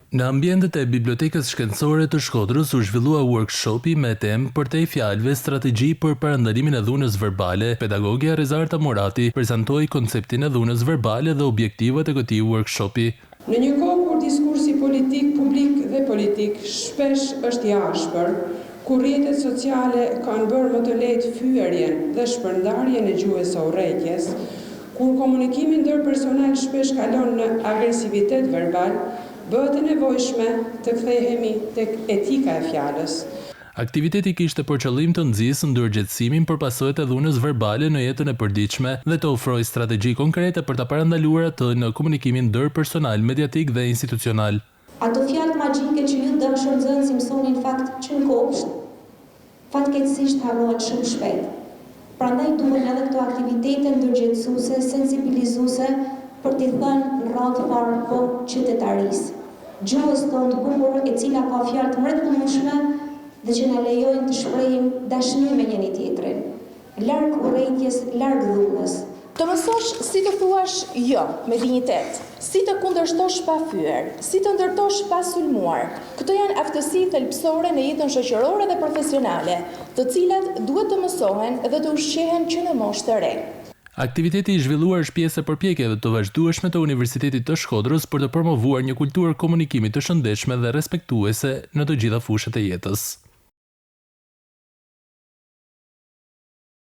Në ambientet e Bibliotekës Shkencore të Shkodrës u zhvillua workshopi me temë Përtej fjalëve, strategji për parandalimin e dhunës verbale. Pedagogja Rezarta Murati prezantoi konceptin e dhunës verbale dhe objektivat e këtij workshopi. Në një kohë kur diskursi politik, publik dhe politik shpesh është i ashpër, kur rrjetet sociale kanë bërë më të lehtë fyerjen dhe shpërndarjen e gjuhës së urrejtjes, kur komunikimi ndërpersonal shpesh kalon në agresivitet verbal, bëhet e nevojshme të kthehemi tek etika e fjalës. Aktiviteti kishte për qëllim të nxjisë ndërgjegjësimin për pasojat e dhunës verbale në jetën e përditshme dhe të ofrojë strategji konkrete për ta parandaluar atë në komunikimin ndërpersonal, mediatik dhe institucional. Ato fjalë magjike që ju dëmshëm nxënësi mësoni në fakt që në kopsht, fatkeqësisht harrohen shumë shpejt. Prandaj duhen edhe këto aktivitete ndërgjegjësuese, sensibilizuese për t'i thënë në radhë fare po qytetarisë. Gjuhës tonë të bukur, e cila ka fjalë të mrekullueshme dhe që na lejojnë të shprehim dashni me njëri tjetrin, larg urrejtjes, larg dhunës. Të mësosh si të thuash jo me dinjitet, si të kundërshtosh pa fyer, si të ndërtosh pa sulmuar. Këto janë aftësi thelbësore në jetën shoqërore dhe profesionale, të cilat duhet të mësohen dhe të ushqehen që në moshë të re. Aktiviteti i zhvilluar është pjesë e përpjekjeve të vazhdueshme të Universitetit të Shkodrës për të promovuar një kulturë komunikimi të shëndetshme dhe respektuese në të gjitha fushat e jetës.